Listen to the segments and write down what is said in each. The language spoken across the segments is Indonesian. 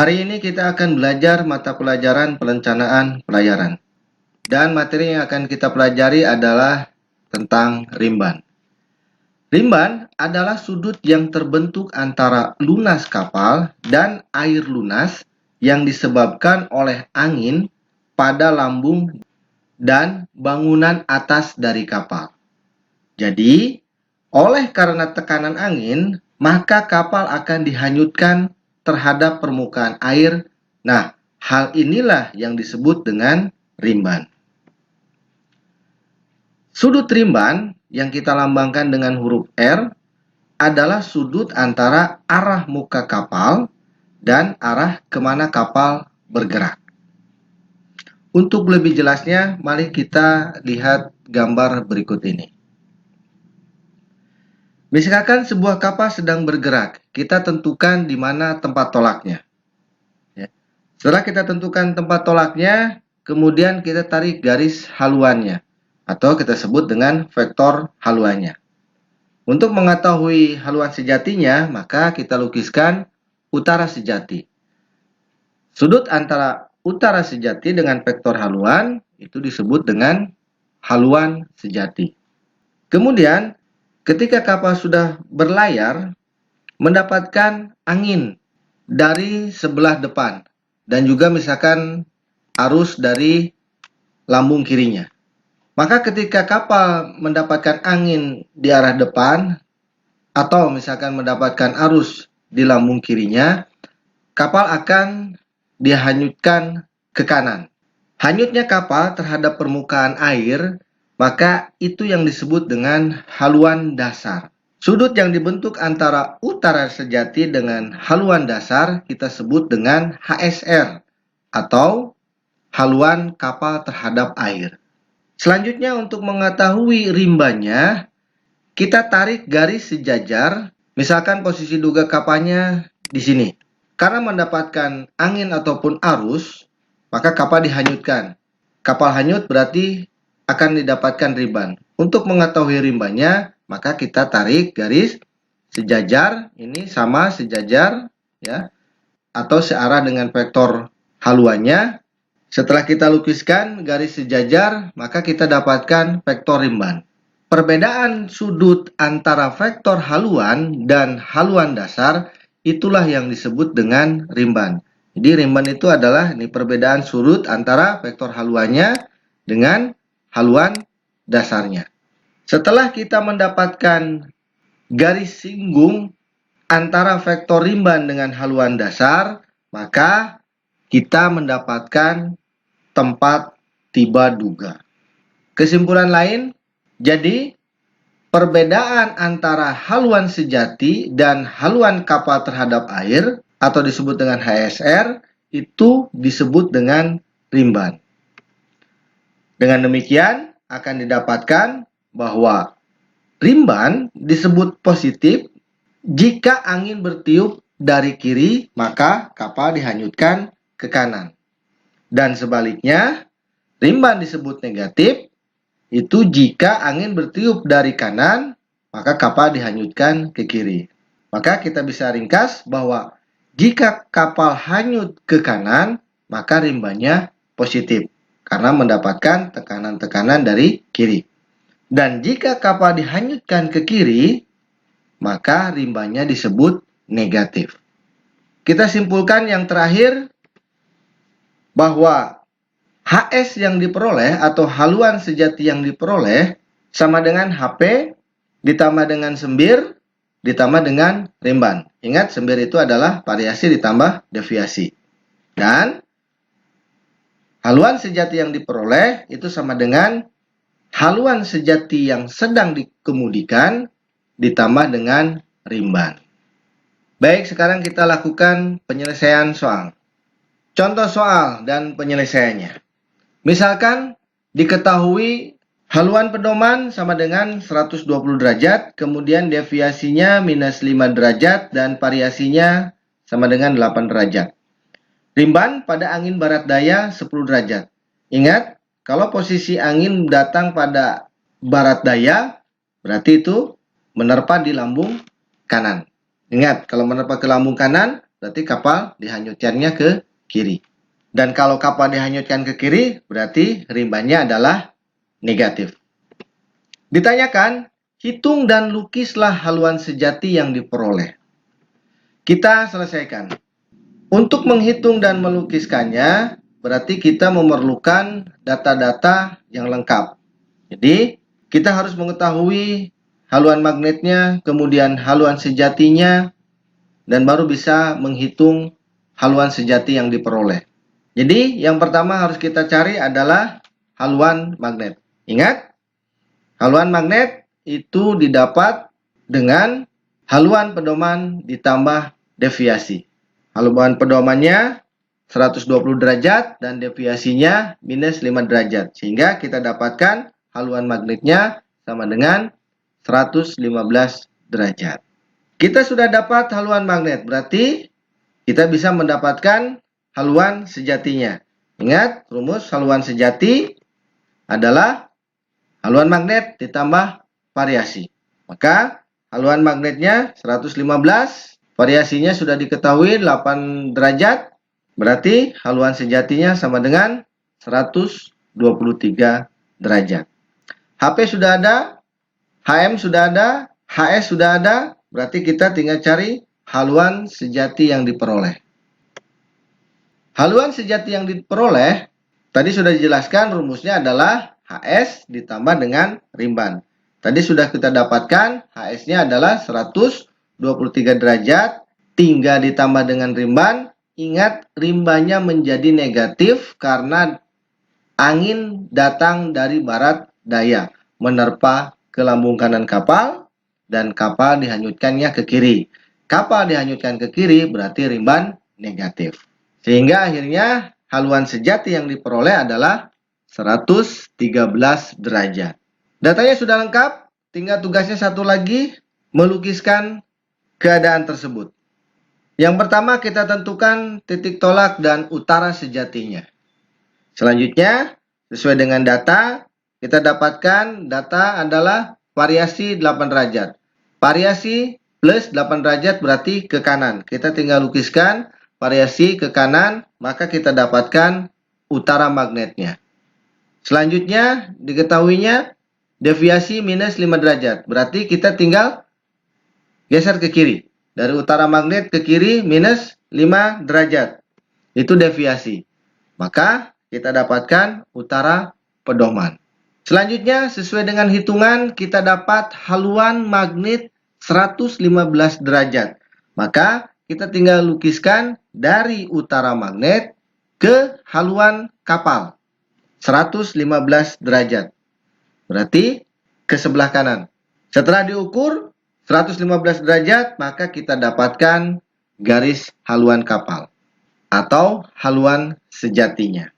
Hari ini kita akan belajar mata pelajaran perencanaan pelayaran. Dan materi yang akan kita pelajari adalah tentang rimban. Rimban adalah sudut yang terbentuk antara lunas kapal dan air lunas yang disebabkan oleh angin pada lambung dan bangunan atas dari kapal. Jadi, oleh karena tekanan angin, maka kapal akan dihanyutkan terhadap permukaan air. Nah, hal inilah yang disebut dengan rimban. Sudut rimban yang kita lambangkan dengan huruf R adalah sudut antara arah muka kapal dan arah kemana kapal bergerak. Untuk lebih jelasnya, mari kita lihat gambar berikut ini. Misalkan sebuah kapal sedang bergerak, kita tentukan di mana tempat tolaknya. Setelah kita tentukan tempat tolaknya, kemudian kita tarik garis haluannya, atau kita sebut dengan vektor haluannya. Untuk mengetahui haluan sejatinya, maka kita lukiskan utara sejati. Sudut antara utara sejati dengan vektor haluan itu disebut dengan haluan sejati. Kemudian, ketika kapal sudah berlayar, mendapatkan angin dari sebelah depan dan juga misalkan arus dari lambung kirinya. Maka ketika kapal mendapatkan angin di arah depan atau misalkan mendapatkan arus di lambung kirinya, kapal akan dihanyutkan ke kanan. Hanyutnya kapal terhadap permukaan air, maka itu yang disebut dengan haluan dasar. Sudut yang dibentuk antara utara sejati dengan haluan dasar kita sebut dengan HSR atau haluan kapal terhadap air. Selanjutnya untuk mengetahui rimbannya, kita tarik garis sejajar, misalkan posisi duga kapalnya di sini. Karena mendapatkan angin ataupun arus, maka kapal dihanyutkan. Kapal hanyut berarti akan didapatkan rimban. Untuk mengetahui rimbannya, maka kita tarik garis sejajar, ini sama sejajar, ya, atau searah dengan vektor haluannya. Setelah kita lukiskan garis sejajar, maka kita dapatkan vektor rimban. Perbedaan sudut antara vektor haluan dan haluan dasar itulah yang disebut dengan rimban. Jadi rimban itu adalah ini perbedaan sudut antara vektor haluannya dengan haluan dasarnya. Setelah kita mendapatkan garis singgung antara vektor rimban dengan haluan dasar, maka kita mendapatkan tempat tiba duga. Kesimpulan lain, jadi perbedaan antara haluan sejati dan haluan kapal terhadap air atau disebut dengan HSR itu disebut dengan rimban. Dengan demikian akan didapatkan bahwa rimban disebut positif jika angin bertiup dari kiri, maka kapal dihanyutkan ke kanan. Dan sebaliknya, rimban disebut negatif itu jika angin bertiup dari kanan, maka kapal dihanyutkan ke kiri. Maka kita bisa ringkas bahwa jika kapal hanyut ke kanan, maka rimbannya positif karena mendapatkan tekanan-tekanan dari kiri. Dan jika kapal dihanyutkan ke kiri, maka rimbannya disebut negatif. Kita simpulkan yang terakhir, bahwa HS yang diperoleh atau haluan sejati yang diperoleh sama dengan HP ditambah dengan sembir ditambah dengan rimban. Ingat, sembir itu adalah variasi ditambah deviasi. Dan haluan sejati yang diperoleh itu sama dengan haluan sejati yang sedang dikemudikan ditambah dengan rimban. Baik, sekarang kita lakukan penyelesaian soal. Contoh soal dan penyelesaiannya. Misalkan diketahui haluan pedoman sama dengan 120 derajat, kemudian deviasinya minus 5 derajat, dan variasinya sama dengan 8 derajat. Rimban pada angin barat daya 10 derajat. Ingat, kalau posisi angin datang pada barat daya, berarti itu menerpa di lambung kanan. Ingat, kalau menerpa ke lambung kanan, berarti kapal dihanyutkannya ke kiri. Dan kalau kapal dihanyutkan ke kiri, berarti rimbannya adalah negatif. Ditanyakan, hitung dan lukislah haluan sejati yang diperoleh. Kita selesaikan. Untuk menghitung dan melukiskannya, berarti kita memerlukan data-data yang lengkap. Jadi, kita harus mengetahui haluan magnetnya, kemudian haluan sejatinya, dan baru bisa menghitung haluan sejati yang diperoleh. Jadi, yang pertama harus kita cari adalah haluan magnet. Ingat, haluan magnet itu didapat dengan haluan pedoman ditambah deviasi. Haluan pedomannya 120 derajat dan deviasinya minus 5 derajat. Sehingga kita dapatkan haluan magnetnya sama dengan 115 derajat. Kita sudah dapat haluan magnet, berarti kita bisa mendapatkan haluan sejatinya. Ingat, rumus haluan sejati adalah haluan magnet ditambah variasi. Maka haluan magnetnya 115, variasinya sudah diketahui 8 derajat, berarti haluan sejatinya sama dengan 123 derajat. HP sudah ada, HM sudah ada, HS sudah ada, berarti kita tinggal cari haluan sejati yang diperoleh. Haluan sejati yang diperoleh, tadi sudah dijelaskan rumusnya adalah HS ditambah dengan rimban. Tadi sudah kita dapatkan HS-nya adalah 123 derajat, tinggal ditambah dengan rimban. Ingat, rimbannya menjadi negatif karena angin datang dari barat daya, menerpa ke lambung kanan kapal, dan kapal dihanyutkannya ke kiri. Kapal dihanyutkan ke kiri berarti rimban negatif. Sehingga akhirnya haluan sejati yang diperoleh adalah 113 derajat. Datanya sudah lengkap, tinggal tugasnya satu lagi, melukiskan keadaan tersebut. Yang pertama kita tentukan titik tolak dan utara sejatinya. Selanjutnya, sesuai dengan data, kita dapatkan data adalah variasi 8 derajat. Variasi plus 8 derajat berarti ke kanan. Kita tinggal lukiskan variasi ke kanan, maka kita dapatkan utara magnetnya. Selanjutnya, diketahuinya deviasi minus 5 derajat. Berarti kita tinggal geser ke kiri. Dari utara magnet ke kiri minus 5 derajat. Itu deviasi. Maka kita dapatkan utara pedoman. Selanjutnya, sesuai dengan hitungan, kita dapat haluan magnet 115 derajat. Maka kita tinggal lukiskan dari utara magnet ke haluan kapal 115 derajat. Berarti ke sebelah kanan. Setelah diukur 115 derajat, maka kita dapatkan garis haluan kapal atau haluan sejatinya.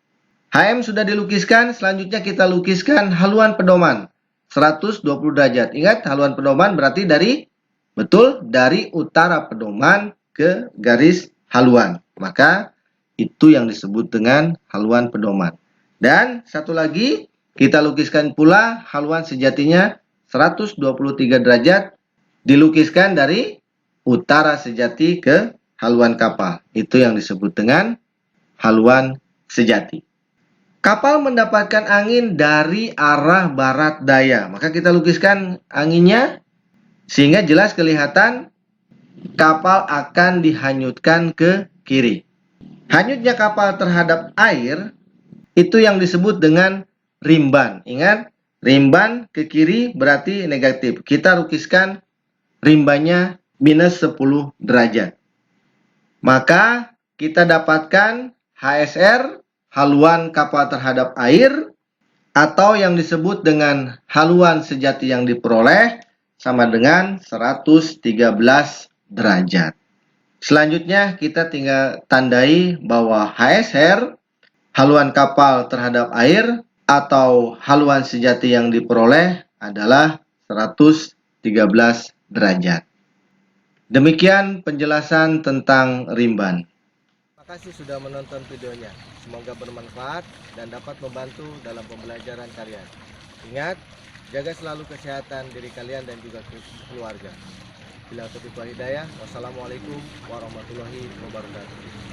HM sudah dilukiskan, selanjutnya kita lukiskan haluan pedoman 120 derajat. Ingat, haluan pedoman berarti dari utara pedoman ke garis haluan. Maka itu yang disebut dengan haluan pedoman. Dan satu lagi, kita lukiskan pula haluan sejatinya 123 derajat, dilukiskan dari utara sejati ke haluan kapal. Itu yang disebut dengan haluan sejati. Kapal mendapatkan angin dari arah barat daya. Maka kita lukiskan anginnya sehingga jelas kelihatan kapal akan dihanyutkan ke kiri. Hanyutnya kapal terhadap air itu yang disebut dengan rimban. Ingat, rimban ke kiri berarti negatif. Kita lukiskan rimbannya minus 10 derajat. Maka kita dapatkan HSR, haluan kapal terhadap air, atau yang disebut dengan haluan sejati yang diperoleh sama dengan 113 derajat. Selanjutnya kita tinggal tandai bahwa HSR, haluan kapal terhadap air, atau haluan sejati yang diperoleh adalah 113 derajat. Demikian penjelasan tentang rimban. Terima kasih sudah menonton videonya. Semoga bermanfaat dan dapat membantu dalam pembelajaran kalian. Ingat, jaga selalu kesehatan diri kalian dan juga keluarga. Bila taufiq wal hidayah. Wassalamualaikum warahmatullahi wabarakatuh.